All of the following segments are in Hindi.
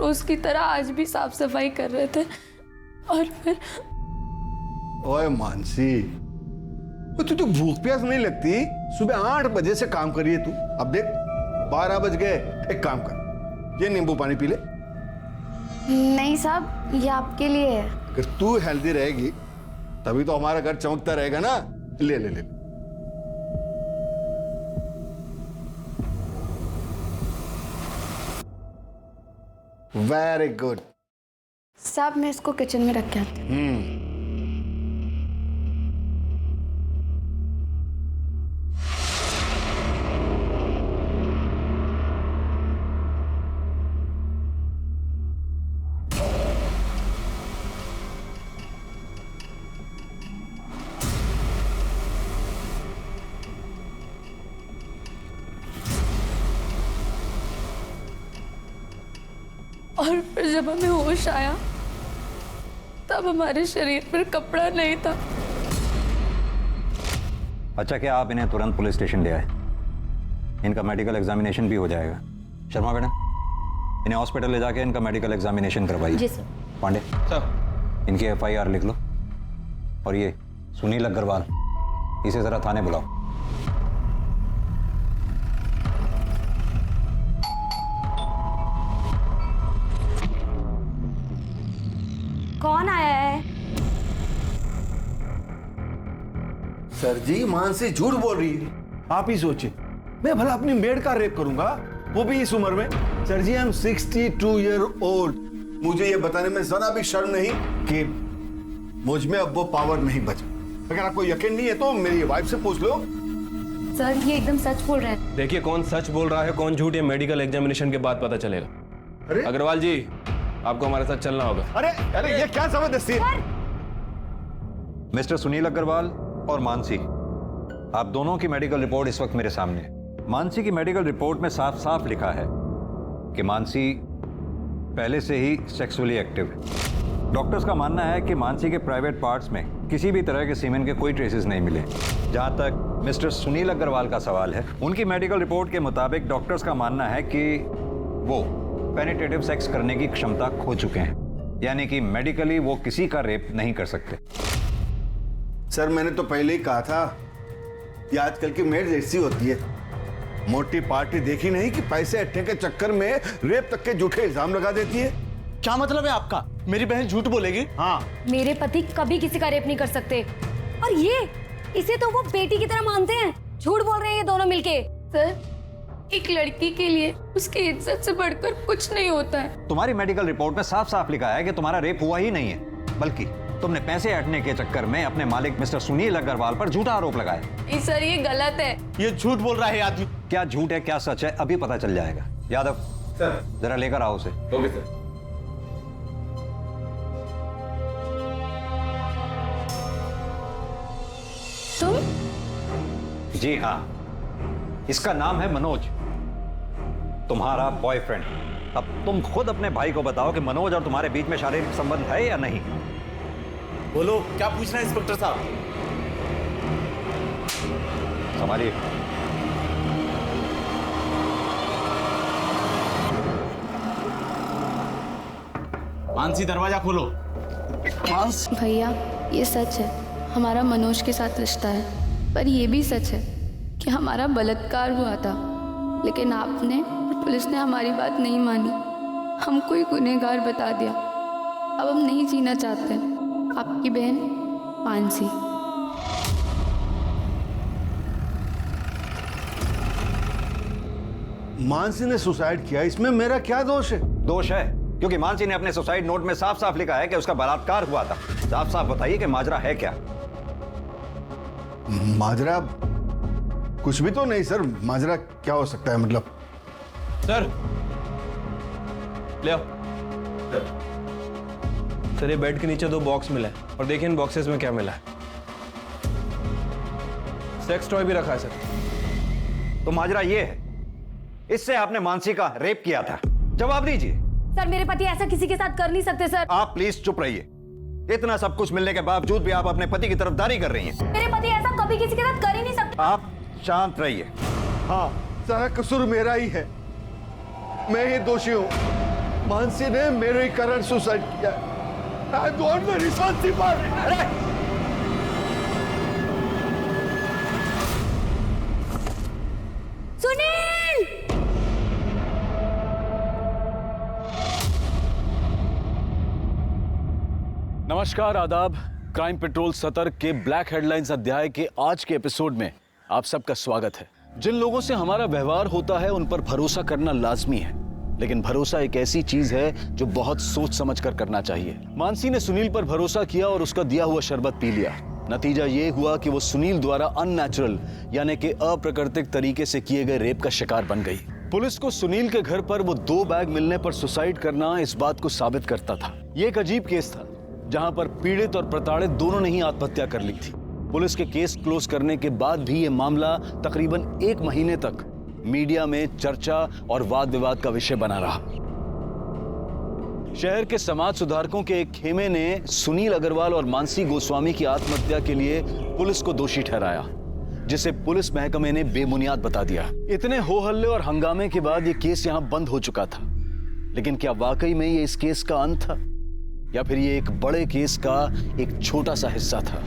रोज की तरह आज भी साफ सफाई कर रहे थे। और फिर ओए मानसी, तुझे भूख प्यास नहीं लगती? सुबह 8 बजे से काम करिए तू, अब देख 12 बज गए। एक काम कर, ये नींबू पानी पी ले। नहीं साहब, ये आपके लिए है। अगर तू हेल्दी रहेगी तभी तो हमारा घर चमकता रहेगा ना। ले ले ले। Very good. साहब मैं इसको किचन में रख के आती हूँ। और फिर जब हमें होश आया तब हमारे शरीर पर कपड़ा नहीं था। अच्छा, क्या आप इन्हें तुरंत पुलिस स्टेशन ले आए? इनका मेडिकल एग्जामिनेशन भी हो जाएगा। शर्मा मैडम, इन्हें हॉस्पिटल ले जाके इनका मेडिकल एग्जामिनेशन करवाइए। जी सर। पांडे सर, इनकी FIR लिख लो। और ये सुनील अग्रवाल, इसे जरा थाने बुलाओ। कौन आया है? सर जी, मानसी झूठ बोल रही है। आप ही सोचिए, मैं भला अपनी मेड का रेप करूंगा, वो भी इस उम्र में? Sir ji, I am 62 year old. मुझे ये बताने में जरा भी शर्म नहीं कि मुझ में अब वो पावर नहीं बचा। अगर आपको यकीन नहीं है तो मेरी वाइफ से पूछ लो। सर ये एकदम सच बोल रहे हैं। देखिए, कौन सच बोल रहा है कौन झूठ, ये मेडिकल एग्जामिनेशन के बाद पता चलेगा। अरे अग्रवाल जी, आपको हमारे साथ चलना होगा। अरे अरे, ये क्या जबरदस्ती है? मिस्टर सुनील अग्रवाल और मानसी, आप दोनों की मेडिकल रिपोर्ट इस वक्त मेरे सामने है। मानसी की मेडिकल रिपोर्ट में साफ साफ लिखा है कि मानसी पहले से ही सेक्सुअली एक्टिव है। डॉक्टर्स का मानना है कि मानसी के प्राइवेट पार्ट्स में किसी भी तरह के सीमेन के कोई ट्रेसेस नहीं मिले। जहां तक मिस्टर सुनील अग्रवाल का सवाल है, उनकी मेडिकल रिपोर्ट के मुताबिक डॉक्टर्स का मानना है कि वो पेनिट्रेटिव सेक्स करने की क्षमता खो चुके हैं, यानी कि मेडिकली वो किसी का रेप नहीं कर सकते। सर, मैंने तो पहले ही कहा था कि आजकल की मेड ऐसी होती है, मोटी पार्टी देखी नहीं कि पैसे अट्ठे के चक्कर में रेप तक के झूठे इल्जाम लगा देती है। क्या मतलब है आपका? मेरी बहन झूठ बोलेगी? हाँ, मेरे पति कभी किसी का रेप नहीं कर सकते। और ये इसे तो वो बेटी की तरह मानते हैं। झूठ बोल रहे हैं ये दोनों मिलके। सर, एक लड़की के लिए उसकी इज्जत से बढ़कर कुछ नहीं होता है। तुम्हारी मेडिकल रिपोर्ट में साफ साफ लिखा है कि तुम्हारा रेप हुआ ही नहीं है, बल्कि तुमने पैसे हटने के चक्कर में अपने मालिक मिस्टर सुनील अग्रवाल पर झूठा आरोप लगाया। नहीं सर, ये गलत है। ये झूठ बोल रहा है आदमी। क्या झूठ है क्या सच है अभी पता चल जाएगा। यादव सर, जरा लेकर आओ उसे। Okay sir. तुम? जी हाँ, इसका नाम है मनोज, तुम्हारा बॉयफ्रेंड। अब तुम खुद अपने भाई को बताओ कि मनोज और तुम्हारे बीच में शारीरिक संबंध है या नहीं। बोलो, क्या पूछना है इंस्पेक्टर साहब? संभालिए। मानसी, दरवाजा खोलो। भैया ये सच है, हमारा मनोज के साथ रिश्ता है। पर ये भी सच है कि हमारा बलात्कार हुआ था, लेकिन आपने और पुलिस ने हमारी बात नहीं मानी, हमको ही गुनहगार बता दिया। अब हम नहीं जीना चाहते। आपकी बहन मानसी। मानसी ने सुसाइड किया, इसमें मेरा क्या दोष है? दोष है, क्योंकि मानसी ने अपने सुसाइड नोट में साफ साफ लिखा है कि उसका बलात्कार हुआ था। साफ साफ बताइए कि माजरा है क्या? माजरा कुछ भी तो नहीं सर। माजरा क्या हो सकता है? मतलब सर, ले आओ। सर, ये बेड के नीचे 2 बॉक्स मिला है और देखिए इन बॉक्सेस में क्या मिला है। सेक्स टॉय भी रखा है सर। तो माजरा ये है, इससे आपने मानसी का रेप किया था। जवाब दीजिए। सर मेरे पति ऐसा किसी के साथ कर नहीं सकते सर। आप प्लीज चुप रहिए। इतना सब कुछ मिलने के बावजूद भी आप अपने पति की तरफदारी कर रही हैं। मेरे पति ऐसा कभी किसी के साथ कर ही नहीं सकते। आप शांत रहिए। हाँ, सारा कसूर मेरा ही है, मैं ही दोषी हूं। मानसी ने मेरे कारण सुसाइड किया। I don't know responsible. अरे सुनील! नमस्कार, आदाब। क्राइम पेट्रोल सतर्क के ब्लैक हेडलाइंस अध्याय के आज के एपिसोड में आप सबका स्वागत है। जिन लोगों से हमारा व्यवहार होता है उन पर भरोसा करना लाजमी है, लेकिन भरोसा एक ऐसी चीज है जो बहुत सोच समझ कर करना चाहिए। मानसी ने सुनील पर भरोसा किया और उसका दिया हुआ शरबत पी लिया। नतीजा ये हुआ कि वो सुनील द्वारा अननेचुरल यानी कि अप्राकृतिक तरीके से किए गए रेप का शिकार बन गई। पुलिस को सुनील के घर पर वो 2 बैग मिलने पर सुसाइड करना इस बात को साबित करता था। ये एक अजीब केस था जहां पर पीड़ित और प्रताड़ित दोनों ने ही आत्महत्या कर ली थी। पुलिस के केस क्लोज करने के बाद भी ये मामला तकरीबन 1 महीने तक मीडिया में चर्चा और वाद विवाद का विषय बना रहा। शहर के समाज सुधारकों के एक खेमे ने सुनील अग्रवाल और मानसी गोस्वामी की आत्महत्या के लिए पुलिस को दोषी ठहराया, जिसे पुलिस महकमे ने बेबुनियाद बता दिया। इतने हो हल्ले और हंगामे के बाद ये केस यहां बंद हो चुका था, लेकिन क्या वाकई में ये इस केस का अंत था या फिर ये एक बड़े केस का एक छोटा सा हिस्सा था?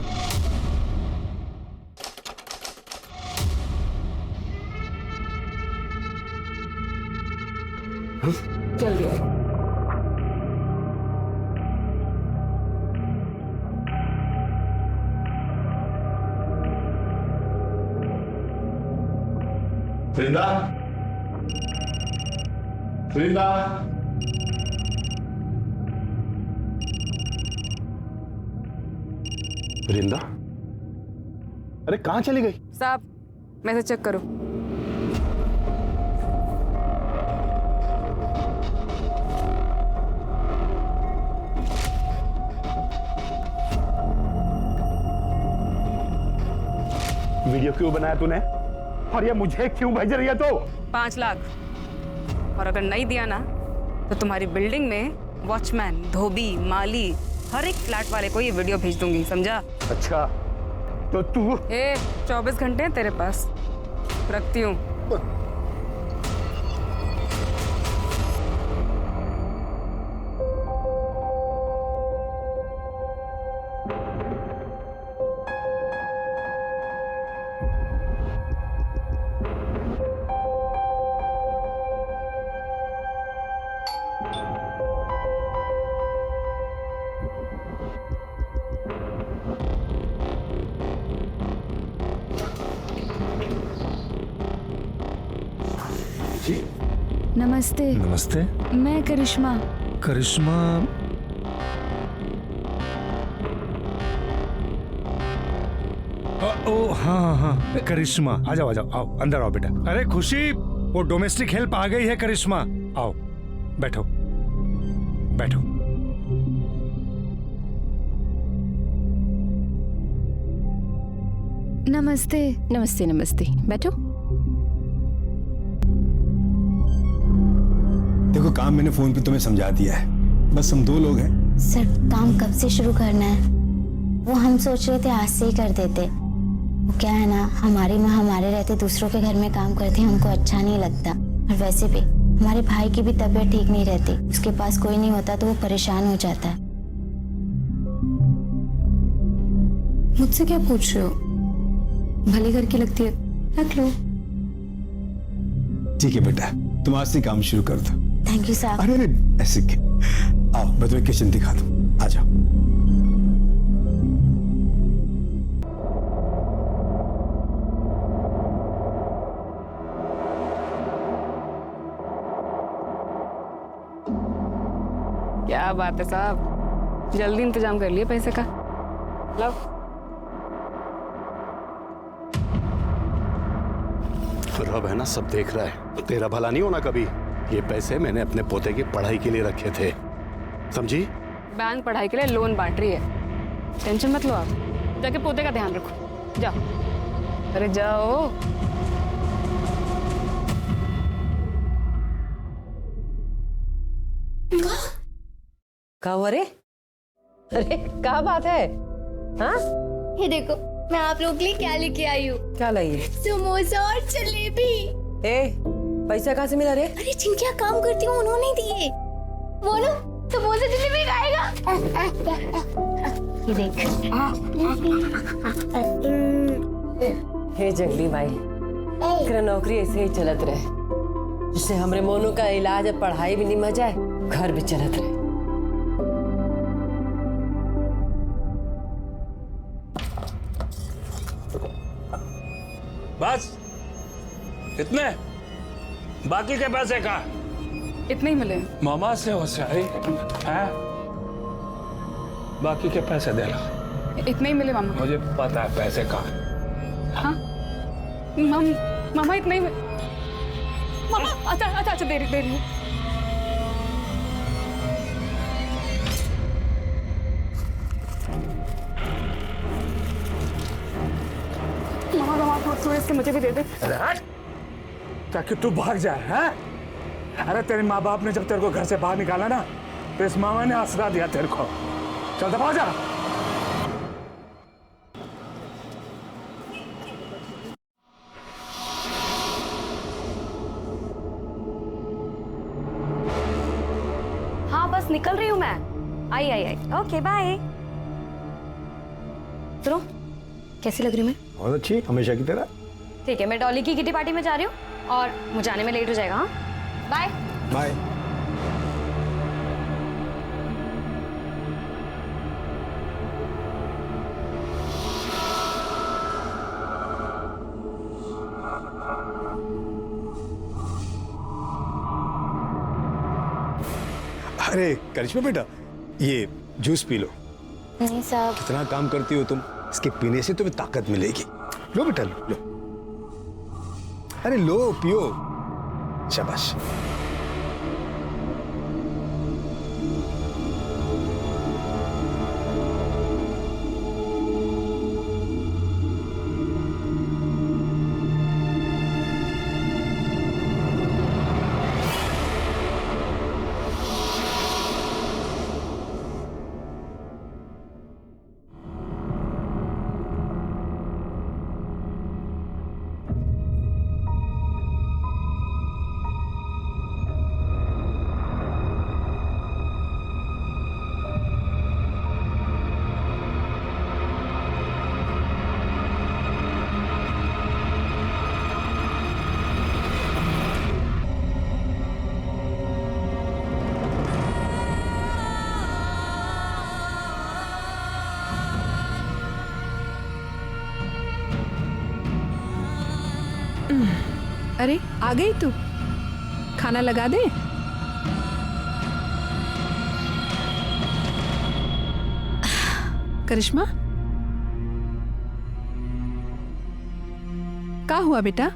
जल्दी आओ। वृंदा, वृंदा, वृंदा, अरे कहाँ चली गई? साहब मैसेज चेक करो। वीडियो क्यों बनाया तूने और ये मुझे क्यों भेज रही है तू? 5 लाख, और अगर नहीं दिया ना तो तुम्हारी बिल्डिंग में वॉचमैन, धोबी, माली, हर एक फ्लैट वाले को ये वीडियो भेज दूंगी, समझा? अच्छा तो तू 24 घंटे हैं तेरे पास, रखती हूँ। नमस्ते। नमस्ते। मैं करिश्मा। करिश्मा? ओ हाँ हाँ करिश्मा, आ जाओ आओ, अंदर आओ बेटा। अरे खुशी, वो डोमेस्टिक हेल्प आ गई है करिश्मा, आओ बैठो बैठो। नमस्ते। नमस्ते नमस्ते, बैठो। देखो, काम मैंने फोन पे तुम्हें समझा दिया है, बस हम 2 लोग हैं। सर काम कब से शुरू करना है? वो हम सोच रहे थे आज से ही कर देते। वो क्या है ना, हमारी माँ हमारे रहते दूसरों के घर में काम करती है, हमको अच्छा नहीं लगता। और वैसे भी हमारे भाई की भी तबीयत ठीक नहीं रहती, उसके पास कोई नहीं होता तो वो परेशान हो जाता है। मुझसे क्या पूछ रहे हो? भले घर की लगती है, रख लो। ठीक है बेटा, तुम आज से काम शुरू कर दो। थैंक यू साहब। अरे ऐसे क्या, आओ मैं तुम्हें किचन दिखा दूं, आ जाओ। क्या बात है साहब, जल्दी इंतजाम कर लिए पैसे का। लो। रब है ना, सब देख रहा है, तेरा भला नहीं होना कभी। ये पैसे मैंने अपने पोते की पढ़ाई के लिए रखे थे, समझी? बैंक पढ़ाई के लिए लोन बांट रही है, टेंशन मत लो आप। जाके पोते का ध्यान रखो, जाओ। अरे जाओ। क्या हुआ रे? अरे क्या बात है? हाँ? ये देखो मैं आप लोगों के लिए क्या लेके आई हूँ। क्या लाई है? समोसा और जलेबी। ए, पैसा कहाँ से मिला रे? अरे जिनके यहाँ काम करती हूँ उन्होंने दिए। मोनू तो बोल से डिलीवरी आएगा। ये देख। हे जंगली भाई, तेरा नौकरी ऐसे ही चलत रहे, जिससे हमरे मोनू का इलाज और पढ़ाई भी निमह जाए, घर भी चलत रहे। बस इतने? बाकी के पैसे का? इतने ही मिले। मामा से होशियारी है, बाकी के पैसे दे लो। इतने ही मिले मामा। मुझे पता है पैसे का। हाँ मामा इतने ही मामा। अच्छा दे रही हूँ। मामा थोड़े इसके मुझे भी दे दे। ताकि तू भाग जाए। हैं? अरे तेरे माँ बाप ने जब तेरे को घर से बाहर निकाला ना, तो इस मामा ने आसरा दिया तेरे को। चल दबा जा। हाँ बस निकल रही हूँ मैं। आई। Okay bye. सुनो, कैसी लग रही हूँ मैं? बहुत अच्छी, हमेशा की तरह। ठीक है, मैं डॉली की किटी पार्टी में जा रही हूँ और मुझे आने में लेट हो जाएगा। हाँ बाय बाय। अरे करिश्मा बेटा, ये जूस पी लो। नहीं साहब। कितना काम करती हो तुम, इसके पीने से तुम्हें ताकत मिलेगी। लो बेटा लो। अरे लो, पियो। शाबाश। अरे आ गई तू, खाना लगा दे। करिश्मा, क्या हुआ बेटा?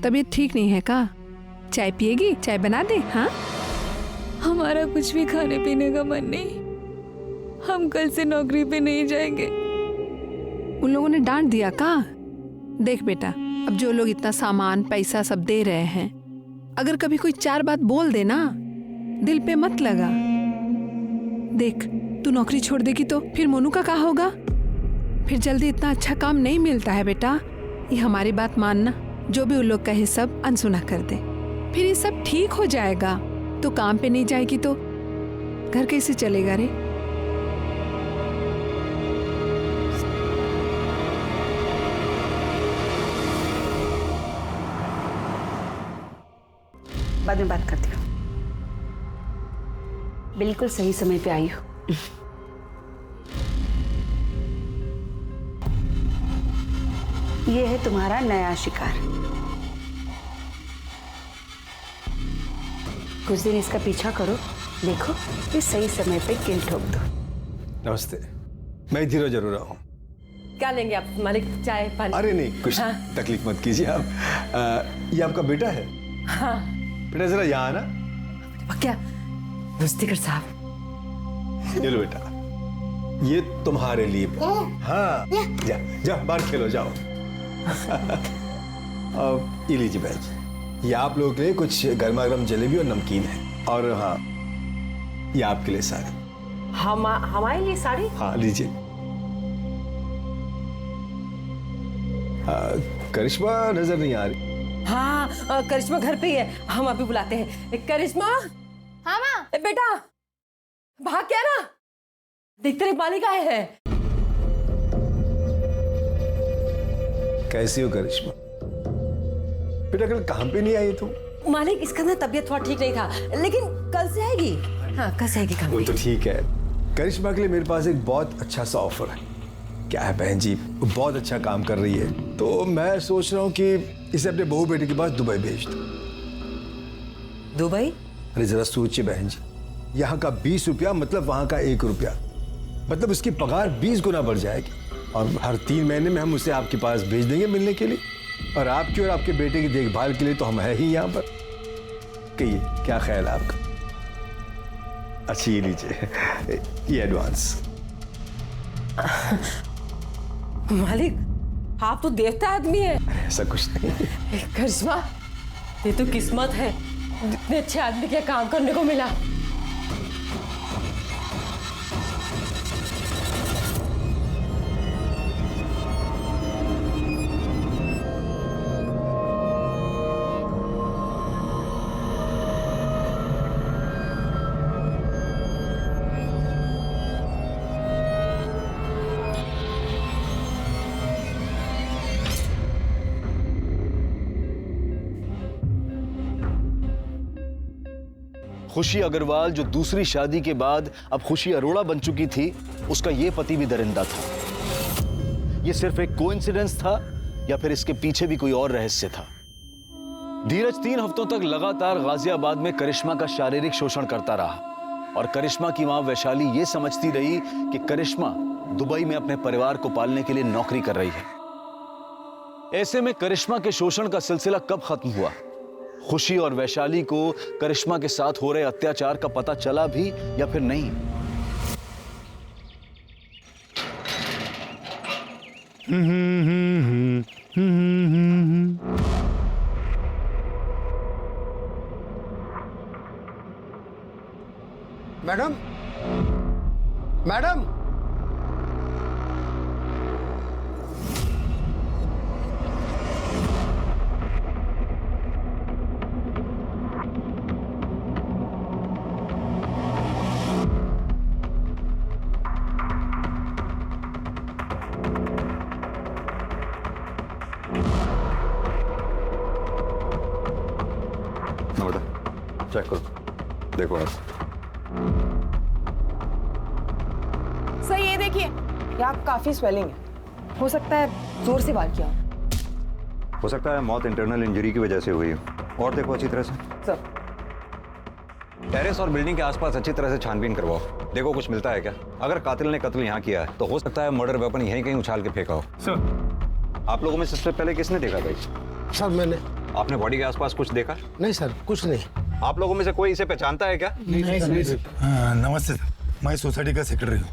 तबीयत ठीक नहीं है का? चाय पिएगी? चाय बना दे। हाँ, हमारा कुछ भी खाने पीने का मन नहीं, हम कल से नौकरी पे नहीं जाएंगे। उन लोगों ने डांट दिया का? देख बेटा, अब जो लोग इतना सामान पैसा सब दे रहे हैं, अगर कभी कोई चार बात बोल दे ना, दिल पे मत लगा। देख, तू नौकरी छोड़ देगी तो फिर मोनू का क्या होगा? फिर जल्दी इतना अच्छा काम नहीं मिलता है बेटा। ये हमारी बात मानना, जो भी उन लोग कहे सब अनसुना कर दे, फिर ये सब ठीक हो जाएगा। तो काम पे नहीं जाएगी तो घर कैसे चलेगा रे? बाद में बात करती हूँ। बिल्कुल सही समय पे आई हूँ। ये है तुम्हारा नया शिकार। कुछ दिन इसका पीछा करो, देखो ये सही समय पे किल ठोक दो। नमस्ते, मैं धीरे जरूर आऊँ। क्या लेंगे आप मालिक? चाय पानी? अरे नहीं, कुछ तकलीफ मत कीजिए आप। ये आपका बेटा है? हाँ। बेटा जरा यहाँ आना। क्या रुस्तिकर साहब? ये लो बेटा, ये तुम्हारे लिए। हाँ, जा जा बाहर खेलो, जाओ। अब ये लीजिए बैच, ये आप लोगों के लिए कुछ गर्मा गर्म जलेबी और नमकीन है। और हाँ, ये आपके लिए साड़ी। हमारे लिए साड़ी? हाँ लीजिए। करिश्मा नजर नहीं आ रही। हाँ, करिश्मा घर पे ही है, हम अभी बुलाते हैं। करिश्मा। हाँ माँ। बेटा भाग क्या ना, देख तेरे मालिक आए हैं। कैसी हो करिश्मा? बेटा कल काम पे नहीं आई तुम? मालिक इसका ना तबीयत थोड़ा ठीक नहीं था, लेकिन कल से आएगी। हाँ कल से आएगी काम वो पे। तो ठीक है। करिश्मा के लिए मेरे पास एक बहुत अच्छा सा ऑफर है। क्या है बहन जी, वो बहुत अच्छा काम कर रही है, तो मैं सोच रहा हूँ कि इसे अपने बहू बेटे के पास दुबई भेज दूँ। दुबई? अरे जरा सोचिए बहन जी, यहाँ का 20 रुपया मतलब वहाँ का 1 रुपया, मतलब उसकी पगार 20 गुना बढ़ जाएगी। और हर 3 महीने में हम उसे आपके पास भेज देंगे मिलने के लिए, और आपकी और आपके बेटे की देखभाल के लिए तो हम है ही यहाँ पर। कहिए क्या ख्याल है आपका? अच्छा ये लीजिए, ये एडवांस। मालिक आप तो देवता आदमी है। ऐसा कुछ नहीं। करिश्मा ये तो किस्मत है, इतने अच्छे आदमी के काम करने को मिला। खुशी अग्रवाल जो दूसरी शादी के बाद अब खुशी अरोड़ा बन चुकी थी, उसका ये पति भी दरिंदा था। ये सिर्फ एक कोइंसिडेंस था या फिर इसके पीछे भी कोई और रहस्य था? धीरज 3 हफ्तों तक लगातार गाजियाबाद में करिश्मा का शारीरिक शोषण करता रहा और करिश्मा की मां वैशाली ये समझती रही कि करिश्मा दुबई में अपने परिवार को पालने के लिए नौकरी कर रही है। ऐसे में करिश्मा के शोषण का सिलसिला कब खत्म हुआ? खुशी और वैशाली को करिश्मा के साथ हो रहे अत्याचार का पता चला भी या फिर नहीं? मैडम, मैडम, चेक करो, देखो आप। सर ये देखिए, यहाँ काफी स्वेलिंग है, हो सकता है जोर से वार किया हो सकता है मौत इंटरनल इंजरी की वजह से हुई हो। और देखो अच्छी तरह से सर। टेरेस और बिल्डिंग के आसपास अच्छी तरह से छानबीन करवाओ, देखो कुछ मिलता है क्या। अगर कातिल ने कत्ल यहाँ किया है तो हो सकता है मर्डर वेपन यहीं कहीं उछाल के फेंका हो। सर आप लोगों में सबसे पहले किसने देखा भाई? सर मैंने। आपने बॉडी के आसपास कुछ देखा? नहीं सर, कुछ नहीं। आप लोगों में से कोई इसे पहचानता है क्या? नहीं सर। नमस्ते सर, मैं सोसाइटी का सेक्रेटरी हूँ।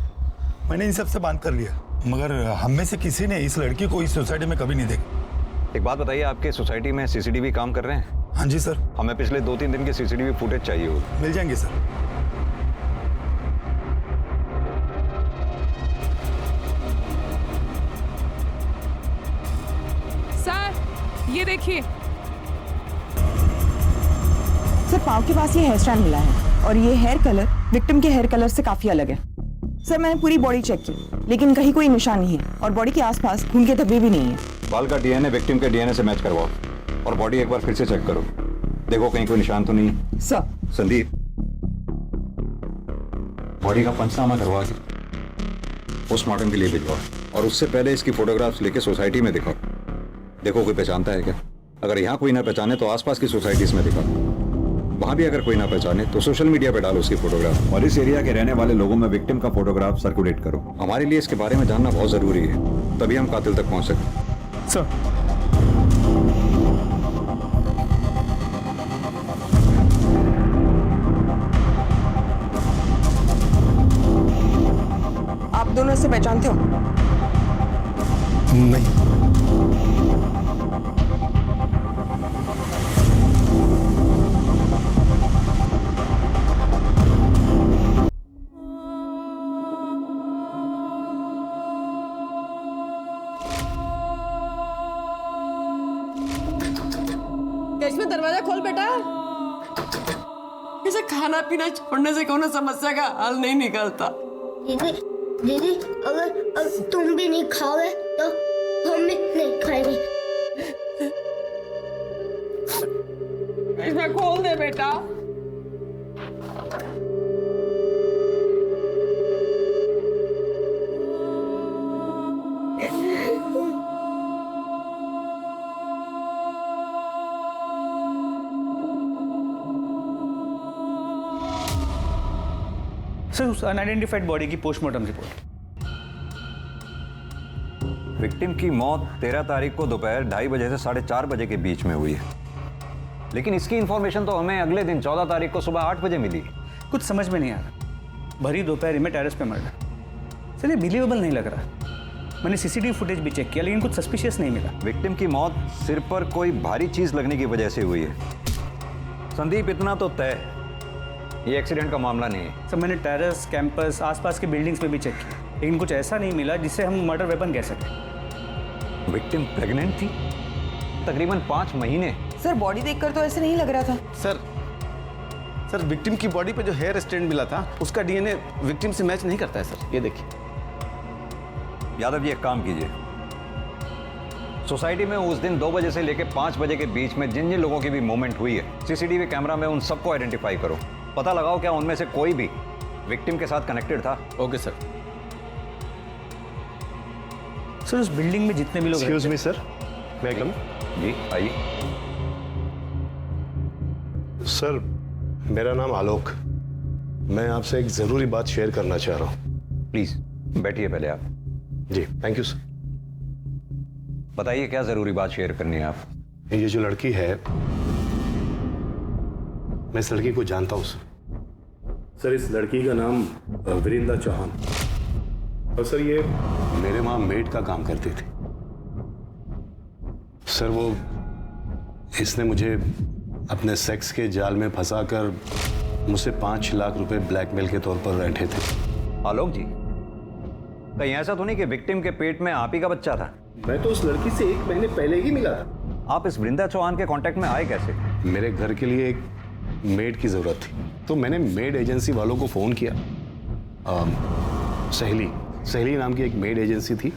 मैंने इन सबसे बात कर लिया, मगर हम में से किसी ने इस लड़की को इस सोसाइटी में कभी नहीं देखा। एक बात बताइए, आपके सोसाइटी में सीसीटीवी काम कर रहे हैं? हाँ जी सर। हमें पिछले 2-3 दिन के सीसीटीवी फुटेज चाहिए होगी। मिल जाएंगे सर। सर ये देखिए, सर पाँव के पास ये हेयर स्टाइल मिला है और ये हेयर कलर विक्टिम के हेयर कलर से काफी अलग है। सर मैंने पूरी बॉडी चेक की, लेकिन कहीं कोई निशान नहीं है और बॉडी के आसपास खून के धब्बे भी नहीं है। बाल का डीएनए विक्टिम के डीएनए से मैच करवाओ और बॉडी एक बार फिर से चेक करो, देखो कहीं कोई निशान तो नहीं। सर। संदीप, बॉडी का पंचनामा करवा के पोस्टमार्टम के लिए भिजवाओ और उससे पहले इसकी फोटोग्राफ्स लेके सोसाइटी में दिखाओ, देखो कोई पहचानता है क्या। अगर यहाँ कोई ना पहचाने तो आसपास की सोसाइटीज में दिखाओ, वहां भी अगर कोई ना पहचाने तो सोशल मीडिया पे डालो उसकी फोटोग्राफ और इस एरिया के रहने वाले लोगों में विक्टिम का फोटोग्राफ सर्कुलेट करो। हमारे लिए इसके बारे में जानना बहुत जरूरी है, तभी हम कातिल तक पहुंच सकते। सर आप दोनों इसे पहचानते हो? नहीं। करिश्मा दरवाजा खोल बेटा, इसे खाना पीना छोड़ने से कोनो समस्या का हल नहीं निकलता। दीदी दीदी अगर तुम भी नहीं खाओगे तो हम भी नहीं खाएंगे। इसमें खोल दे बेटा। सर उस अनआइडेंटिफाइड बॉडी की पोस्टमार्टम रिपोर्ट। विक्टिम की मौत 13 तारीख को दोपहर 2:30 बजे से 4:30 बजे के बीच में हुई है, लेकिन इसकी इंफॉर्मेशन तो हमें अगले दिन 14 तारीख को सुबह 8 बजे मिली। कुछ समझ में नहीं आ रहा, भरी दोपहर में टेरेस पे मर्डर। सर ये बिलीवेबल नहीं लग रहा। मैंने सीसीटीवी फुटेज भी चेक किया लेकिन कुछ सस्पिशियस नहीं मिला। विक्टिम की मौत सिर पर कोई भारी चीज लगने की वजह से हुई है। संदीप, इतना तो तय ये एक्सीडेंट का मामला नहीं है। सर मैंने टेरेस, कैंपस, आसपास के बिल्डिंग्स में भी चेक किया लेकिन कुछ ऐसा नहीं मिला जिससे हम मर्डर वेपन कह सकें। विक्टिम प्रेग्नेंट थी, तकरीबन 5 महीने। सर बॉडी देखकर तो ऐसे नहीं लग रहा था। सर विक्टिम की बॉडी पे जो हेयर स्ट्रैंड मिला था उसका डीएनए विक्टिम से मैच नहीं करता है सर। ये देखिए। यादव जी, एक काम कीजिए, सोसाइटी में उस दिन 2 बजे से लेकर 5 बजे के बीच में जिन जिन लोगों की भी मूवमेंट हुई है सीसीटीवी कैमरा में उन सबको आइडेंटिफाई करो। पता लगाओ क्या उनमें से कोई भी विक्टिम के साथ कनेक्टेड था। Okay sir. सर उस बिल्डिंग में जितने भी लोग एक्सक्यूज मी सर, मैं कम। जी आइए। सर मेरा नाम आलोक, मैं आपसे एक जरूरी बात शेयर करना चाह रहा हूं। प्लीज बैठिए पहले आप। जी थैंक यू सर। बताइए क्या जरूरी बात शेयर करनी है आप। ये जो लड़की है, मैं इस लड़की को जानता हूं सर। इस लड़की का नाम विरिंदा चौहान, और सर ये मेरे वहां मेड का काम करती थी। सर वो इसने मुझे अपने सेक्स के जाल में फंसाकर मुझसे 5 लाख रुपए ब्लैकमेल के तौर पर रैंठे थे। आलोक जी, कहीं ऐसा तो नहीं कि विक्टिम के पेट में आप ही का बच्चा था? मैं तो उस लड़की से 1 महीने पहले ही मिला था। आप इस वृंदा चौहान के कांटेक्ट में आए कैसे? मेरे घर के लिए एक मेड की जरूरत थी तो मैंने मेड एजेंसी वालों को फोन किया। सहेली नाम की एक मेड एजेंसी थी,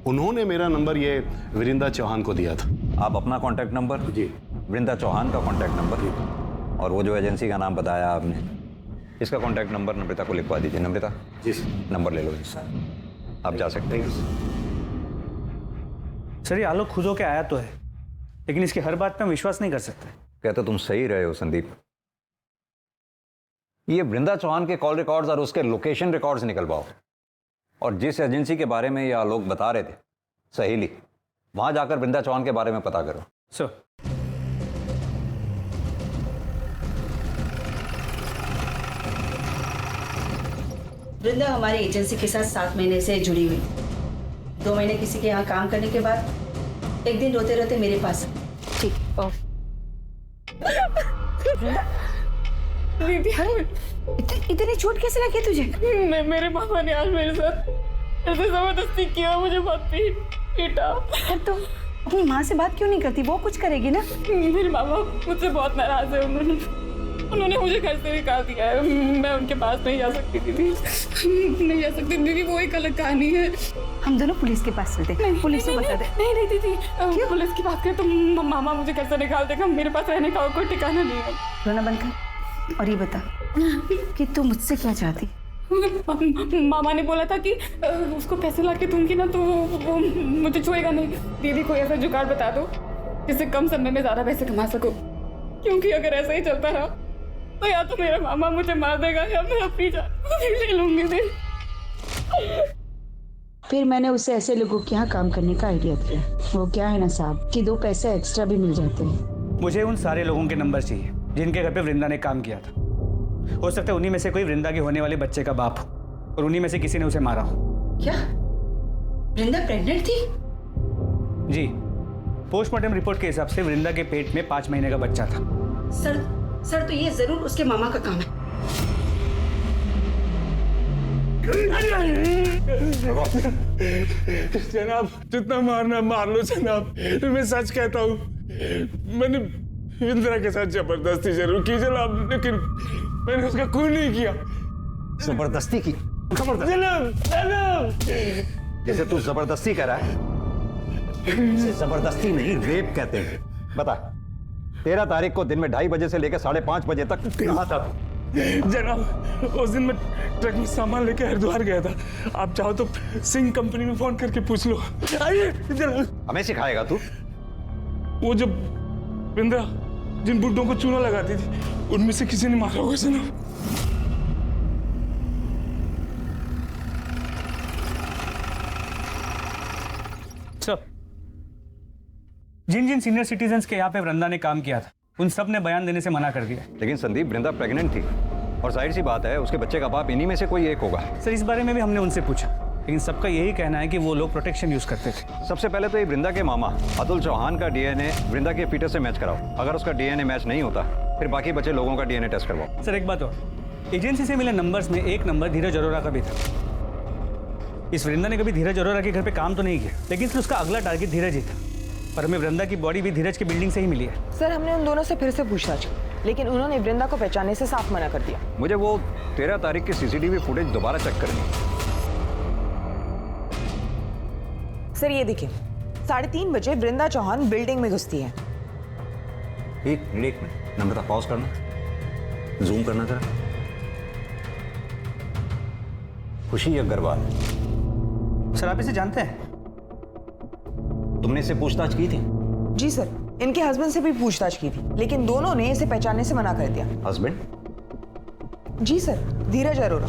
उन्होंने मेरा नंबर ये विरिंदा चौहान को दिया था। आप अपना कांटेक्ट नंबर? जी। वृंदा चौहान का कांटेक्ट नंबर और वो जो एजेंसी का नाम बताया आपने, इसका कांटेक्ट नंबर नम्रता को लिखवा दीजिए। नम्रता जी सर, नंबर ले लो जी। आप जा सकते हैं। सर ये आलोक खुद होके आया तो है लेकिन इसकी हर बात पे हम विश्वास नहीं कर सकते। कहते तुम सही रहे हो संदीप। ये वृंदा चौहान के कॉल रिकॉर्ड्स और उसके लोकेशन रिकॉर्ड्स निकलवाओ और जिस एजेंसी के बारे में ये आलोक बता रहे थे, सहेली, वहां जाकर वृंदा चौहान के बारे में पता करो। सर वृंदा हमारी एजेंसी के साथ 7 महीने से जुड़ी हुई। 2 महीने किसी के यहाँ काम करने के बाद एक दिन रोते रोते मेरे पास। ठीक। इतनी चोट कैसे लगी तुझे? मेरे मामा ने आज मेरे साथ ऐसे जबरदस्ती किया, मुझे बहुत पीटा। तो अपनी माँ से बात क्यों नहीं करती? वो कुछ करेगी ना। मेरे मामा मुझसे बहुत नाराज है। उन्होंने मुझे घर से निकाल दिया है। मैं उनके पास नहीं जा सकती दीदी, नहीं जा सकती दीदी। वो एक अलग कहानी है। हम दोनों पुलिस के पास चलते हैं। पुलिस को बता दे। नहीं दीदी, पुलिस की बात करें तो मामा मुझे घर से निकाल देगा। मेरे पास रहने का कोई ठिकाना नहीं है। रोना बंद कर और ये बता कि तू मुझसे क्या चाहती? मामा ने बोला था कि उसको पैसे ला के दूंगी ना तो वो मुझे छुएगा नहीं। दीदी कोई ऐसा जुगाड़ बता दो जिससे कम समय में ज्यादा पैसे कमा सको, क्योंकि अगर ऐसा ही चलता रहा तो या तो मेरा मामा मुझे मार देगा या मैं अपनी जान ले लूंगी। फिर मैंने उससे ऐसे लोगों के यहाँ काम करने का आइडिया दिया। वो क्या है ना साहब कि 2 पैसे एक्स्ट्रा भी मिल जाते हैं। मुझे उन सारे लोगों के नंबर चाहिए जिनके घर पे वृंदा ने काम किया था। हो सकता है उन्हीं में से कोई वृंदा के होने वाले बच्चे का बाप हो और उन्हीं में से किसी ने उसे मारा हो। क्या वृंदा प्रेग्नेंट थी? जी, पोस्टमार्टम रिपोर्ट के हिसाब से वृंदा के पेट में 5 महीने का बच्चा था। सर तो ये जरूर उसके मामा का काम है। जनाब जितना मारना मार लो जनाब, मैं सच कहता हूँ। मैंने इंदिरा के साथ जबरदस्ती जरूर की जनाब, लेकिन मैंने उसका खून नहीं किया। जबरदस्ती की? जैसे तू जबरदस्ती कर रहा है, इसे जबरदस्ती नहीं रेप कहते हैं। बता, 13 तारीख को दिन में 2:30 बजे से लेकर 5:30 बजे तक कहाँ था? जनाब, उस दिन मैं ट्रक में सामान लेके हरिद्वार गया था। आप चाहो तो सिंह कंपनी में फोन करके पूछ लो। आइए जनाब। हमें सिखाएगा तू? वो जो बिंद्रा जिन बुड्ढों को चूना लगाती थी, उनमें से किसी ने मारा होगा जनाब। जिन जिन सीनियर सिटीजन्स के यहाँ पे वृंदा ने काम किया था, उन सब ने बयान देने से मना कर दिया। लेकिन संदीप, वृंदा प्रेग्नेंट थी और जाहिर सी बात है उसके बच्चे का बाप इन्हीं में से कोई एक होगा। सर, इस बारे में भी हमने उनसे पूछा, लेकिन सबका यही कहना है कि वो लोग प्रोटेक्शन यूज करते थे। सबसे पहले तो ये वृंदा के मामा अतुल चौहान का डीएनए वृंदा के फीटस से मैच कराओ। अगर उसका डीएनए मैच नहीं होता, फिर बाकी बचे लोगों का डीएनए टेस्ट करवाओ। सर, एक बात और, एजेंसी से मिले नंबर्स में एक नंबर धीरज अरोरा का भी था। इस वृंदा ने कभी धीरज अरोरा के घर पे काम तो नहीं किया, लेकिन फिर उसका अगला टारगेट धीरज ही था। पर हमें वृंदा की बॉडी भी धीरज की बिल्डिंग से ही मिली है। सर, हमने उन दोनों से फिर से पूछताछ की, लेकिन उन्होंने वृंदा को पहचानने से साफ मना कर दिया। मुझे वो 13 तारीख की सीसीटीवी फुटेज दोबारा चेक करनी है। सर, ये देखिए, 3:30 बजे वृंदा चौहान बिल्डिंग में घुसती है। एक मिनट नम्रता, पॉज करना, जूम करना जरा। खुशी अग्रवाल। सर, आप इसे जानते हैं? तुमने इससे पूछताछ की थी? जी सर, इनके हस्बैंड से भी पूछताछ की थी, लेकिन दोनों ने इसे पहचानने से मना कर दिया। हस्बैंड? जी सर, धीरज अरोरा।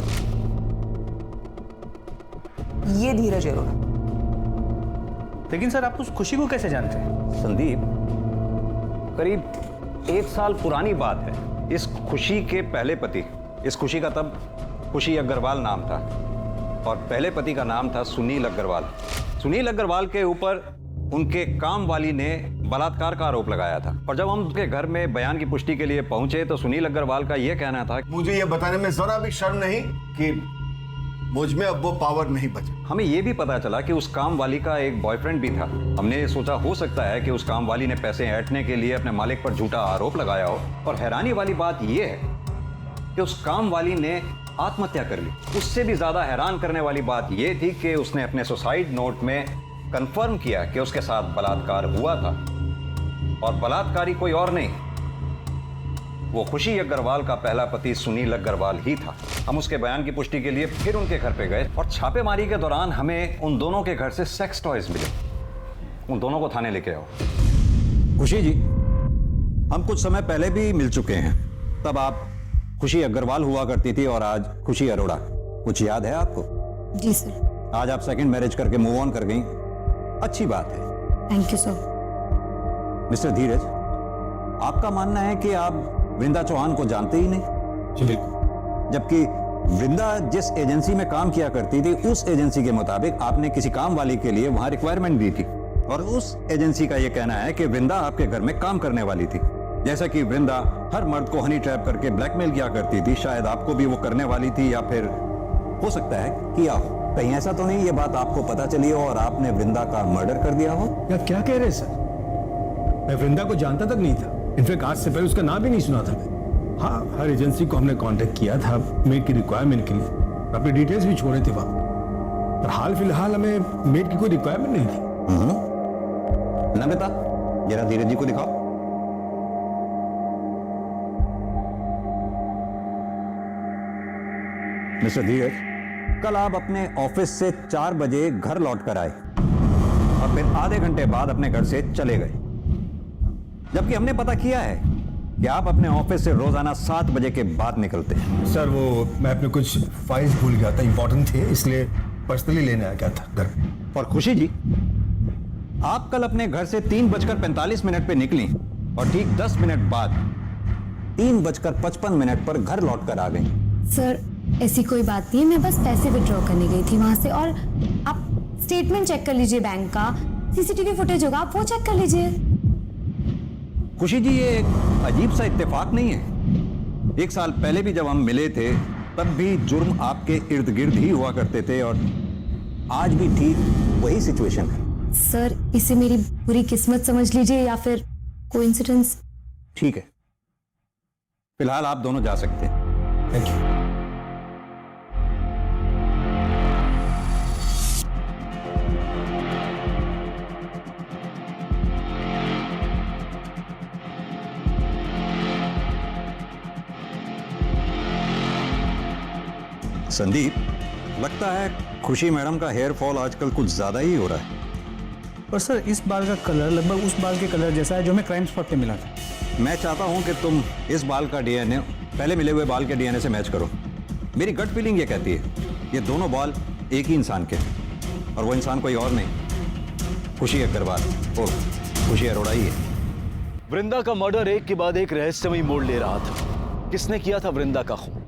ये धीरज अरोरा। लेकिन सर, आप उस खुशी को कैसे जानते हैं? संदीप, करीब 1 साल पुरानी बात है। इस खुशी के पहले पति, इस खुशी का तब खुशी अग्रवाल नाम था और पहले पति का नाम था सुनील अग्रवाल। सुनील अग्रवाल के ऊपर उनके काम वाली ने बलात्कार का आरोप लगाया था और जब हम उनके घर में बयान की पुष्टि के लिए पहुंचे तो सुनील अग्रवाल का यह कहना था, मुझे यह बताने में जरा भी शर्म नहीं कि मुझ में अब वो पावर नहीं बचा। हमें यह भी पता चला कि उस काम वाली का एक बॉयफ्रेंड भी था। हमने सोचा हो सकता है कि उस काम वाली ने पैसे ऐंठने के लिए अपने मालिक पर झूठा आरोप लगाया हो। और हैरानी वाली बात यह है कि उस काम वाली ने आत्महत्या कर ली। उससे भी ज्यादा हैरान करने वाली बात यह थी कि उसने अपने सुसाइड नोट में कंफर्म किया कि उसके साथ बलात्कार हुआ था और बलात्कारी कोई और नहीं, वो खुशी अग्रवाल का पहला पति सुनील अग्रवाल ही था। हम उसके बयान की पुष्टि के लिए फिर उनके घर पे गए और छापेमारी के दौरान हमें उन दोनों के घर से सेक्स टॉयज मिले। उन दोनों को थाने लेके आओ। खुशी जी, हम कुछ समय पहले भी मिल चुके हैं। तब आप खुशी अग्रवाल हुआ करती थी और आज खुशी अरोड़ा। कुछ याद है आपको? जी सर। आज आप सेकंड मैरिज करके मूव ऑन कर गई, अच्छी बात है। Thank you sir. मिस्टर धीरज, आपका मानना है कि आप वृंदा चौहान को जानते ही नहीं? जी बिल्कुल। जबकि वृंदा जिस एजेंसी में काम किया करती थी, उस एजेंसी के मुताबिक आपने किसी काम वाली के लिए वहां रिक्वायरमेंट दी थी और उस एजेंसी का यह कहना है कि वृंदा आपके घर में काम करने वाली थी। जैसा कि वृंदा हर मर्द को हनी ट्रैप करके ब्लैकमेल किया करती थी, शायद आपको भी वो करने वाली थी या फिर हो सकता है किया हो। कहीं ऐसा तो नहीं ये बात आपको पता चली हो और आपने वृंदा का मर्डर कर दिया हो? या क्या कह रहे हैं सर? मैं वृंदा को जानता तक नहीं था। इनफैक्ट आज से पहले उसका नाम भी नहीं सुना था मैं। हाँ, हर एजेंसी को हमने कांटेक्ट किया था मेड की रिक्वायरमेंट के लिए, अपनी डिटेल्स भी छोड़े थे वहां, पर हाल फिलहाल हमें मेड की कोई रिक्वायरमेंट नहीं थी। नमिता, जरा धीरज जी को दिखाओ। मिस्टर धीरज, कल आप अपने ऑफिस से 4 बजे घर लौट कर आए और फिर आधे घंटे बाद अपने घर से चले गए, जबकि हमने पता किया है कि आप अपने ऑफिस से रोजाना 7 बजे के बाद निकलते हैं। सर, वो मैं अपने कुछ फाइल्स भूल गया था, इंपॉर्टेंट थे, इसलिए पर्सनली लेने आ गया था घर। और खुशी जी, आप कल अपने घर से 3:45 पे निकली और ठीक 10 मिनट बाद 3:55 पर घर लौट कर आ गई। सर, ऐसी कोई बात नहीं है, मैं बस पैसे विड्रॉ करने गई थी वहां से। और आप स्टेटमेंट चेक कर लीजिए बैंक का, सीसीटीवी फुटेज होगा, आप वो चेक कर लीजिए। खुशी जी, ये एक अजीब सा इत्तेफाक नहीं है? 1 साल पहले भी जब हम मिले थे तब भी जुर्म आपके इर्द गिर्द ही हुआ करते थे और आज भी ठीक वही सिचुएशन है। सर, इसे मेरी बुरी किस्मत समझ लीजिए या फिर कोइंसिडेंस। ठीक है, फिलहाल आप दोनों जा सकते हैं। Thank you. संदीप, लगता है खुशी मैडम का हेयर फॉल आजकल कुछ ज्यादा ही हो रहा है। और सर इस बाल का कलर लगभग उस बाल के कलर जैसा है जो हमें क्राइम स्पॉट पे मिला था। मैं चाहता हूं कि तुम इस बाल का डीएनए पहले मिले हुए बाल के डीएनए से मैच करो। मेरी गट फीलिंग ये कहती है ये दोनों बाल एक ही इंसान के हैं और वो इंसान कोई और नहीं, खुशी अग्रवाल और खुशी अरोड़ा ही है। वृंदा का मर्डर एक के बाद एक रहस्यमयी मोड़ ले रहा था। किसने किया था वृंदा का खून?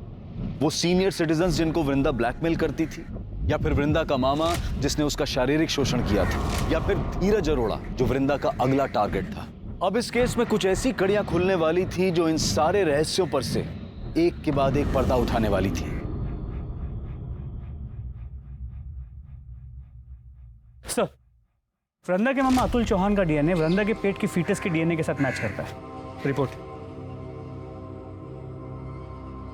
वो सीनियर सिटीजन्स जिनको वृंदा ब्लैकमेल करती थी, या फिर वृंदा का मामा जिसने उसका शारीरिक शोषण किया था, या फिर धीरज अरोड़ा जो वृंदा का अगला टारगेट था। अब इस केस में कुछ ऐसी कड़ियां खुलने वाली थी जो इन सारे रहस्यों पर से एक के बाद एक पर्दा उठाने वाली थी। सर, वृंदा के मामा अतुल चौहान का डीएनए वृंदा के पेट की फीटस के डीएनए के साथ मैच करता है। रिपोर्ट।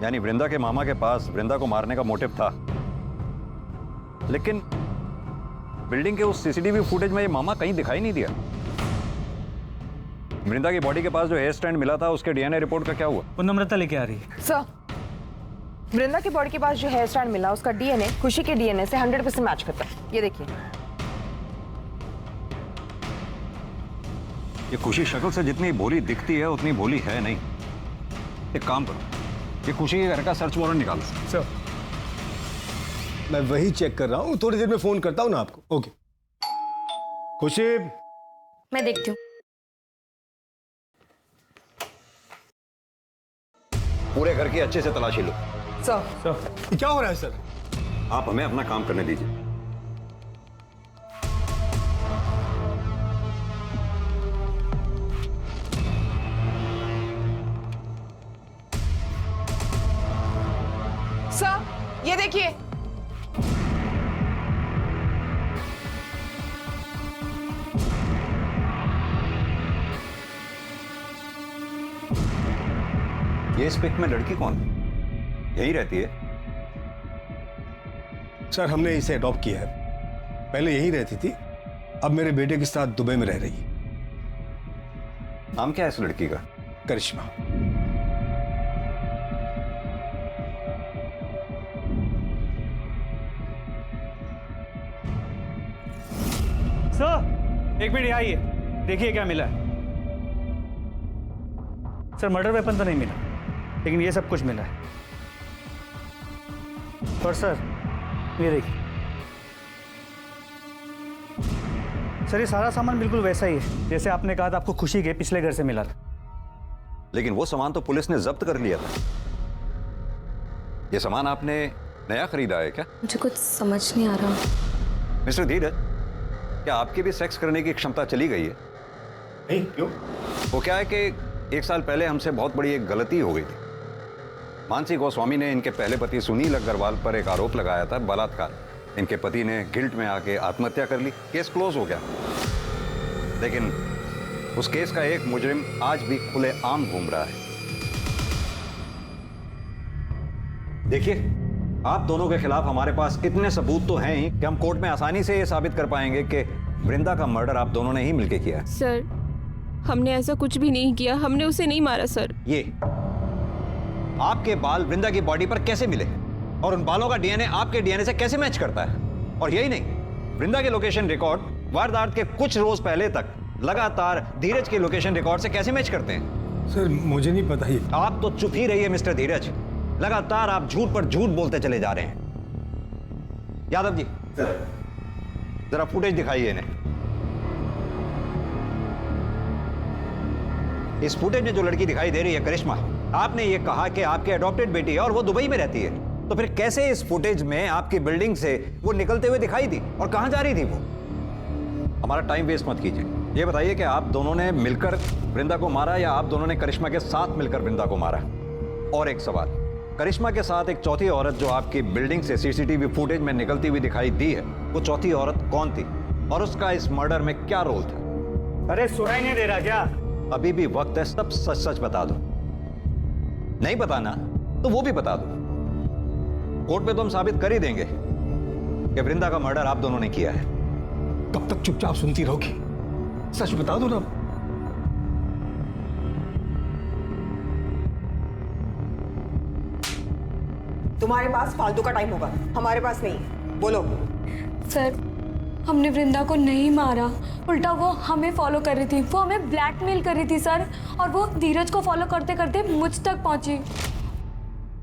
यानी वृंदा के मामा के पास वृंदा को मारने का मोटिव था, लेकिन बिल्डिंग के उस सीसीटीवी फुटेज में ये मामा कहीं दिखाई नहीं दिया। वृंदा की बॉडी के पास जो हेयर स्टैंड मिला था उसके डीएनए रिपोर्ट का क्या हुआ? वो नम्रता लेके आ रही है। सर, वृंदा की बॉडी के पास जो हेयर स्टैंड मिला उसका डीएनए खुशी के डीएनए से 100% मैच करता है। ये देखिए। ये खुशी शक्ल से जितनी भोली दिखती है उतनी भोली है नहीं। एक काम करो, ये खुशी के घर का सर्च वारंट निकालो। सर, मैं वही चेक कर रहा हूँ, थोड़ी देर में फोन करता हूँ ना आपको। ओके खुशी। मैं देखती हूँ। पूरे घर की अच्छे से तलाशी लो। सर, क्या हो रहा है सर? आप हमें अपना काम करने दीजिए। सर, ये देखिए। ये इस पिक में लड़की कौन है? यही रहती है? सर, हमने इसे अडॉप्ट किया है। पहले यही रहती थी, अब मेरे बेटे के साथ दुबई में रह रही है। नाम क्या है इस लड़की का? करिश्मा। सर, एक मिनट आइए, देखिए क्या मिला है। सर, मर्डर वेपन तो नहीं मिला, लेकिन ये सब कुछ मिला है। और सर, ये देखिए सर, ये सारा सामान बिल्कुल वैसा ही है जैसे आपने कहा था आपको खुशी के पिछले घर से मिला था। लेकिन वो सामान तो पुलिस ने जब्त कर लिया था। ये सामान आपने नया खरीदा है क्या? मुझे कुछ समझ नहीं आ रहा। मिस्टर धीरज, क्या आपकी भी सेक्स करने की क्षमता चली गई है? नहीं, क्यों? वो क्या है कि 1 साल पहले हमसे बहुत बड़ी एक गलती हो गई थी। मानसी गोस्वामी ने इनके पहले पति सुनील अग्रवाल पर एक आरोप लगाया था, बलात्कार। इनके पति ने गिल्ट में आके आत्महत्या कर ली। केस क्लोज हो गया। लेकिन उस केस का एक मुजरिम आज भी खुलेआम घूम रहा है। देखिए, आप दोनों के खिलाफ हमारे पास इतने सबूत तो हैं ही कि हम कोर्ट में आसानी से ये साबित कर पाएंगे कि वृंदा का मर्डर आप दोनों ने ही मिलकर किया है। सर, हमने ऐसा कुछ भी नहीं किया। हमने उसे नहीं मारा सर। ये आपके बाल वृंदा की बॉडी पर कैसे मिले और उन बालों का डीएनए आपके डीएनए से कैसे मैच करता है? और यही नहीं, वृंदा के लोकेशन रिकॉर्ड वारदात के कुछ रोज पहले तक लगातार धीरज के लोकेशन रिकॉर्ड से कैसे मैच करते हैं? सर, मुझे नहीं पता। ही आप तो चुप ही रहिए मिस्टर धीरज। लगातार आप झूठ पर झूठ बोलते चले जा रहे हैं। यादव जी, जरा फुटेज दिखाइए इन्हें। इस फुटेज में जो लड़की दिखाई दे रही है करिश्मा, आपने ये कहा कि आपकी अडॉप्टेड बेटी है और वो दुबई में रहती है। तो फिर कैसे इस फुटेज में आपकी बिल्डिंग से वो निकलते हुए दिखाई दी और कहां जा रही थी वो? हमारा टाइम वेस्ट मत कीजिए। ये बताइए कि आप दोनों ने मिलकर वृंदा को मारा या आप दोनों ने करिश्मा के साथ मिलकर वृंदा को मारा? और एक सवाल, करिश्मा के साथ एक चौथी औरत जो आपकी बिल्डिंग से सीसीटीवी फुटेज में निकलती हुई दिखाई दी है, वो चौथी औरत कौन थी और उसका इस मर्डर में क्या रोल था? अरे सुनाई नहीं दे रहा क्या? अभी भी वक्त है, सब सच सच बता दो। नहीं बताना तो वो भी बता दो। कोर्ट पे तो हम साबित कर ही देंगे कि वृंदा का मर्डर आप दोनों ने किया है। कब तक चुपचाप सुनती रहोगी? सच बता दो ना। तुम्हारे पास फालतू का टाइम होगा, हमारे पास नहीं। बोलो। सर, हमने वृंदा को नहीं मारा, उल्टा वो हमें फॉलो कर रही थी, वो हमें ब्लैकमेल कर रही थी सर। और वो धीरज को फॉलो करते करते मुझ तक पहुंची।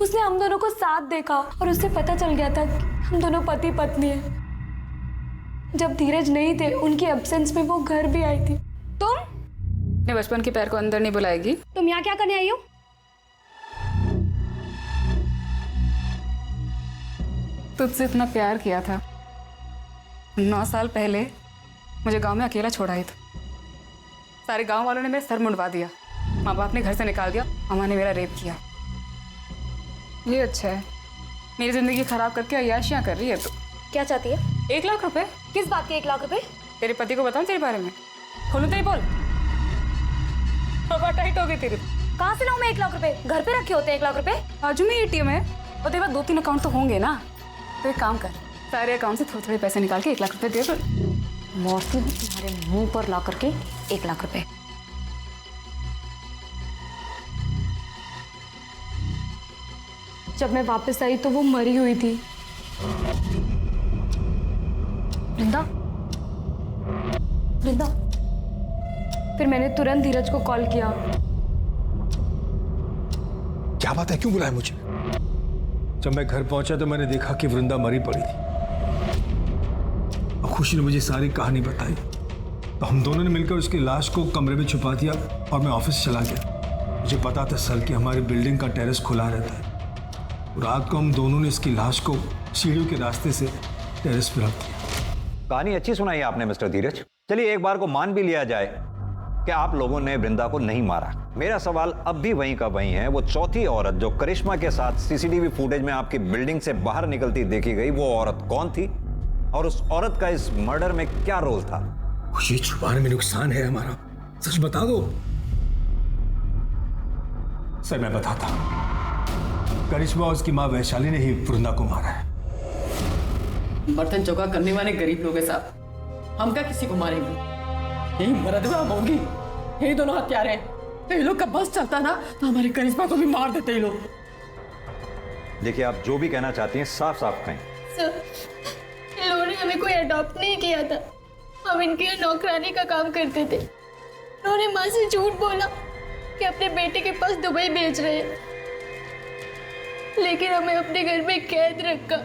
उसने हम दोनों को साथ देखा और उससे पता चल गया था कि हम दोनों पति पत्नी हैं। जब धीरज नहीं थे, उनकी एब्सेंस में वो घर भी आई थी। तुम अपने बचपन के पैर को अंदर नहीं बुलाएगी? तुम यहाँ क्या करने आई हो? तुझसे इतना प्यार किया था, 9 साल पहले मुझे गांव में अकेला छोड़ा ही था। सारे गांव वालों ने मेरा सर मुंडवा दिया, माँ बाप ने घर से निकाल दिया, अम्मा ने मेरा रेप किया। ये अच्छा है, मेरी जिंदगी खराब करके अय्याशियाँ कर रही है। तो क्या चाहती है? 1 लाख रुपए। किस बात के 1 लाख रुपए? तेरे पति को बताऊं तेरे बारे में? खोलूं तेरी बोल? हवा टाइट हो गई तेरी। कहाँ से लाऊं मैं 1 लाख रुपए? घर पे रखे होते हैं 1 लाख रुपए। बाजू में ATM है और तेरे पास 2-3 अकाउंट तो होंगे ना। तो एक काम कर, सारे अकाउंट से थोड़े थोड़े पैसे निकाल के 1 लाख रुपए दे दो। मौसी तुम्हारे मुंह पर ला करके 1 लाख रुपए। जब मैं वापस आई तो वो मरी हुई थी। वृंदा, वृंदा। फिर मैंने तुरंत धीरज को कॉल किया। क्या बात है, क्यों बुलाया मुझे? जब मैं घर पहुंचा तो मैंने देखा कि वृंदा मरी पड़ी थी। अब खुशी ने मुझे सारी कहानी बताई तो हम दोनों ने मिलकर उसकी लाश को कमरे में छुपा दिया और मैं ऑफिस चला गया। मुझे पता था सर कि हमारी बिल्डिंग का टेरेस खुला रहता है। रात को हम दोनों ने इसकी लाश को सीढ़ियों के रास्ते से टेरेस पर रख दिया। कहानी अच्छी सुनाई आपने मिस्टर धीरज। चलिए एक बार को मान भी लिया जाए कि आप लोगों ने वृंदा को नहीं मारा। मेरा सवाल अब भी वहीं का वहीं है, वो चौथी औरत जो करिश्मा के साथ सीसीटीवी फुटेज में आपकी बिल्डिंग से बाहर निकलती देखी गई, वो औरत कौन थी और उस औरत का इस मर्डर में क्या रोल था? खुशी, छुपाने में नुकसान है हमारा, सच बता दो। सर मैं बताता हूं, करिश्मा और उसकी मां वैशाली ने ही वृंदा को मारा है। बर्तन चौका करने वाले गरीब लोग हैं साहब, हम क्या किसी को मारेंगे? यही मरदवा हम होंगी, यही दोनों हत्यारे हैं। तो ये लोग का बस चलता ना तो हमारी करिश्मा को भी मार देते ये लोग। देखिए आप जो भी कहना चाहती हैं साफ साफ कहें। सर, इन लोगों ने हमें कोई अडॉप्ट नहीं किया था, हम इनके यहाँ नौकरानी का काम करते थे। उन्होंने माँ से झूठ बोला कि अपने बेटे के पास दुबई भेज रहे हैं, लेकिन हमें अपने घर में कैद रखा।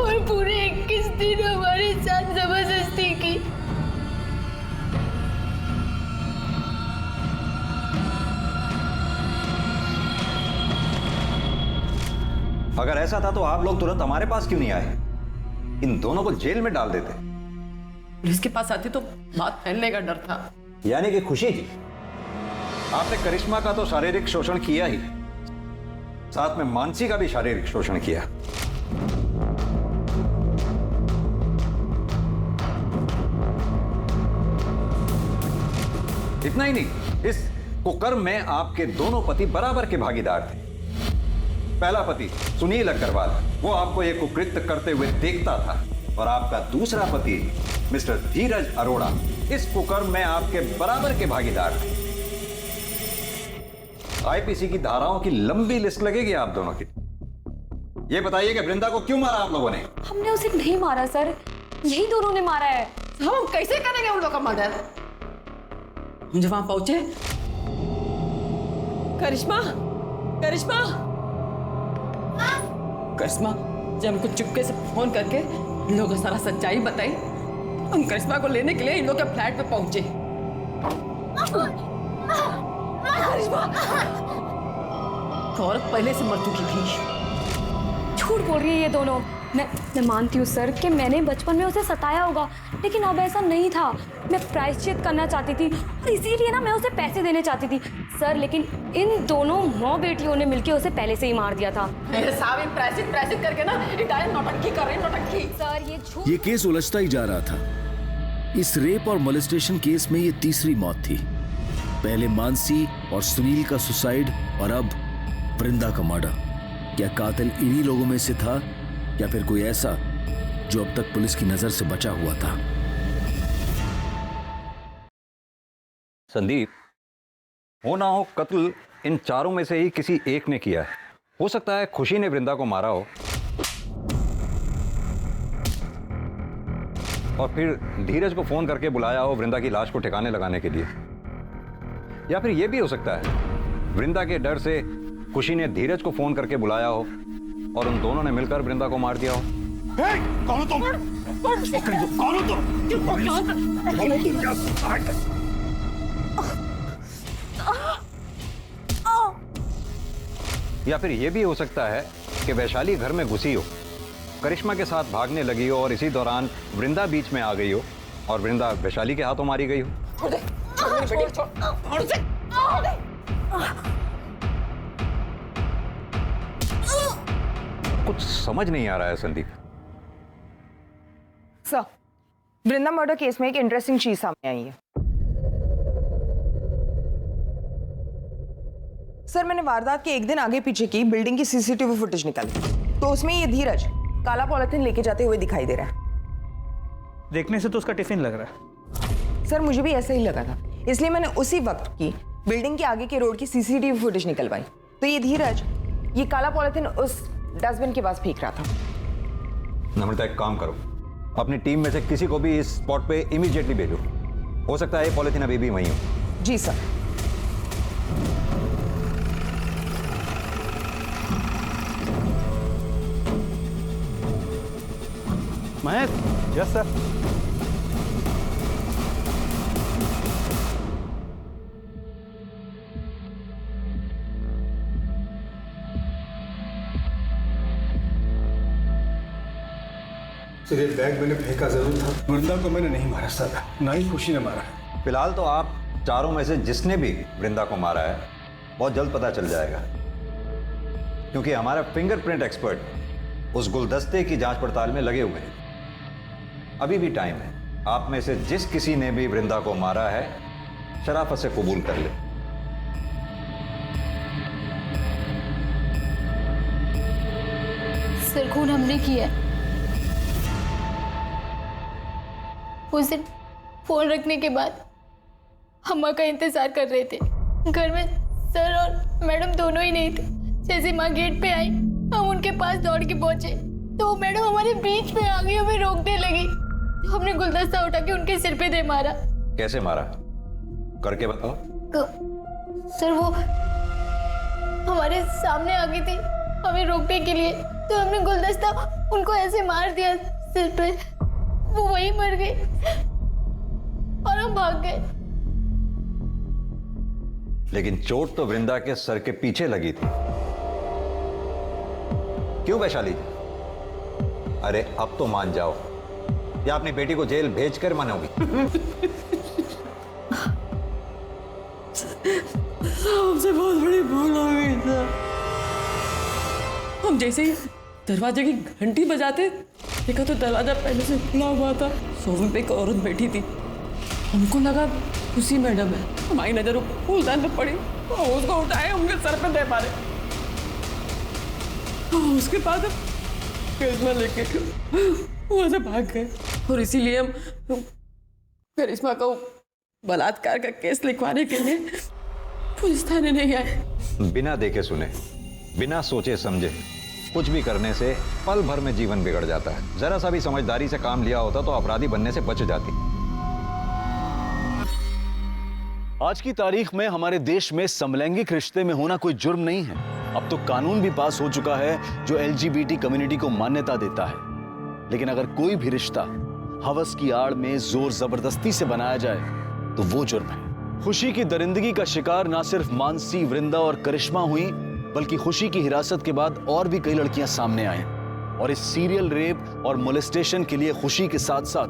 और पूरे 21 दिन हमारे साथ जबरदस्ती की। अगर ऐसा था तो आप लोग तुरंत हमारे पास क्यों नहीं आए? इन दोनों को जेल में डाल देते। पुलिस के पास आती तो बात फैलने का डर था। यानी कि खुशी जी, आपने करिश्मा का तो शारीरिक शोषण किया ही, साथ में मानसी का भी शारीरिक शोषण किया। इतना ही नहीं, इस कुकर्म में आपके दोनों पति बराबर के भागीदार थे। पहला पति सुनील अग्रवाल, वो आपको एक कुकृत्य करते हुए देखता था, और आपका दूसरा पति मिस्टर धीरज अरोड़ा इस कुकर्म में आपके बराबर के भागीदार थे। आईपीसी की धाराओं की लंबी लिस्ट लगेगी आप दोनों की। ये बताइए कि वृंदा को क्यों मारा आप लोगों ने? हमने उसे नहीं मारा सर, यही दोनों ने मारा है। हम कैसे करेंगे उन लोगों का मर्डर? हम जब वहां पहुंचे, करिश्मा करिश्मा करिश्मा जब हमको चुपके से फोन करके इन लोगों को सारा सच्चाई बताई, हम करिश्मा को लेने के लिए इन लोग के फ्लैट पे पहुंचे। करिश्मा औरत पहले से मर चुकी थी। झूठ बोल रही है ये दोनों। मैं मानती हूँ सर कि मैंने बचपन में उसे सताया होगा, लेकिन अब ऐसा नहीं था। मैं प्रायश्चित करना चाहती थी और इसीलिए ना मैं उसे पैसे देने चाहती थी सर, लेकिन इन दोनों माँ बेटियों ने मिलकर उसे पहले से ही मार दिया था। साहब प्रायश्चित करके ना नौटंकी कर रहे, नौटंकी। सर ये झूठ। ये केस उलझता ही जा रहा था। इस रेप और मोलेस्टेशन केस में ये तीसरी मौत थी। पहले मानसी और सुनील का सुसाइड और अब वृंदा का मर्डर। क्या कातिल इन्हीं लोगों में से था या फिर कोई ऐसा जो अब तक पुलिस की नजर से बचा हुआ था? संदीप, हो ना हो कत्ल इन चारों में से ही किसी एक ने किया है। हो सकता है खुशी ने वृंदा को मारा हो और फिर धीरज को फोन करके बुलाया हो वृंदा की लाश को ठिकाने लगाने के लिए। या फिर यह भी हो सकता है वृंदा के डर से खुशी ने धीरज को फोन करके बुलाया हो और उन दोनों ने मिलकर वृंदा को मार दिया हो। कौन हो तुम? कौन हो तुम? या फिर यह भी हो सकता है कि वैशाली घर में घुसी हो, करिश्मा के साथ भागने लगी हो और इसी दौरान वृंदा बीच में आ गई हो और वृंदा वैशाली के हाथों मारी गई हो। कुछ समझ नहीं आ रहा है संदीप। सर, वृंदा मर्डर केस में एक इंटरेस्टिंग चीज सामने आई है। सर, मैंने वारदात के एक दिन आगे पीछे की बिल्डिंग की सीसीटीवी फुटेज निकाली तो उसमें ये धीरज काला पॉलिथीन लेके जाते हुए दिखाई दे रहा है। देखने से तो उसका टिफिन लग रहा है। सर, मुझे भी ऐसा ही लगा था, इसलिए मैंने उसी वक्त की बिल्डिंग के आगे के रोड की सीसीटीवी फुटेज निकलवाई तो ये धीरज ये काला पॉलिथीन उस डस्टबिन के पास फेंक रहा था। नम्रता, एक काम करो, अपनी टीम में से किसी को भी इस स्पॉट पे इमीडिएटली भेजो। हो सकता है ये पॉलिथीन अभी भी वहीं हो। जी sir. Mahesh. Yes sir. Sir, ये बैग मैंने फेंका जरूर था। वृंदा को मैंने नहीं मारा सर, ना ही खुशी ने मारा है। फिलहाल तो आप चारों में से जिसने भी वृंदा को मारा है बहुत जल्द पता चल जाएगा, क्योंकि हमारा फिंगरप्रिंट एक्सपर्ट उस गुलदस्ते की जांच पड़ताल में लगे हुए हैं। अभी भी टाइम है, आप में से जिस किसी ने भी वृंदा को मारा है शराफत से कबूल कर ले। सर, खून हमने किया है। उस दिन फोन रखने के बाद अम्मा का इंतजार कर रहे थे। घर में सर और मैडम दोनों ही नहीं थे। जैसे माँ गेट पे आई हम उनके पास दौड़ के पहुंचे तो मैडम हमारे बीच में आ गई, हमें रोकने लगी। हमने गुलदस्ता उठा के उनके सिर पे दे मारा। कैसे मारा, करके बताओ। सर, वो हमारे सामने आ गई थी हमें रोकने के लिए तो हमने गुलदस्ता उनको ऐसे मार दिया सिर पे, वो वहीं मर गई और हम भाग गए। लेकिन चोट तो वृंदा के सर के पीछे लगी थी। क्यों वैशाली? अरे अब तो मान जाओ, या अपनी बेटी को जेल भेजकर मानोगी? हमसे बहुत बड़ी भूल हो गई सर। हम जैसे ही दरवाजे की घंटी बजाते देखा तो दरवाजा पहले से खुला हुआ था। सोफे पे एक औरत बैठी थी, हमको लगा खुशी मैडम है। हमारी नजर फूलदान पे पड़ी और उसको उठाए उनके सर पे दे मारे। उसके बाद करिश्मा लेके वहां से भाग गए और इसीलिए हम करिश्मा को बलात्कार का केस लिखवाने के लिए पुलिस थाने नहीं आए। बिना देखे सुने, बिना सोचे समझे कुछ भी करने से पल भर में जीवन बिगड़ जाता है। जरा सा भी समझदारी से काम लिया होता तो अपराधी बनने से बच जाती। आज की तारीख में हमारे देश में समलैंगिक रिश्ते में होना कोई जुर्म नहीं है। अब तो कानून भी पास हो चुका है जो LGBT कम्युनिटी को मान्यता देता है। लेकिन अगर कोई भी रिश्ता हवस की आड़ में जोर जबरदस्ती से बनाया जाए तो वो जुर्म है। खुशी की दरिंदगी का शिकार ना सिर्फ मानसी, वृंदा और करिश्मा हुई, बल्कि खुशी की हिरासत के बाद और भी कई लड़कियां सामने आई और इस सीरियल रेप और मोलेस्टेशन के लिए खुशी के साथ साथ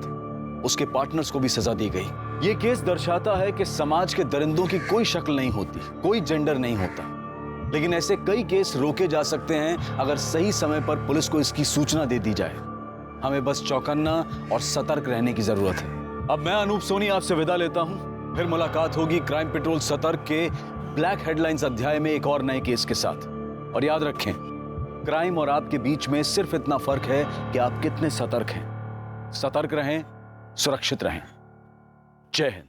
उसके पार्टनर्स को भी सजा दी गई। ये केस दर्शाता है कि समाज के दरिंदों की कोई शक्ल नहीं होती, कोई जेंडर नहीं होता। लेकिन ऐसे कई केस रोके जा सकते हैं अगर सही समय पर पुलिस को इसकी सूचना दे दी जाए। हमें बस चौकन्ना और सतर्क रहने की जरूरत है। अब मैं अनूप सोनी आपसे विदा लेता हूं। फिर मुलाकात होगी क्राइम पेट्रोल सतर्क के ब्लैक हेडलाइंस अध्याय में एक और नए केस के साथ। और याद रखें, क्राइम और आपके बीच में सिर्फ इतना फर्क है कि आप कितने सतर्क हैं। सतर्क रहें, सुरक्षित रहें। जय हिंद।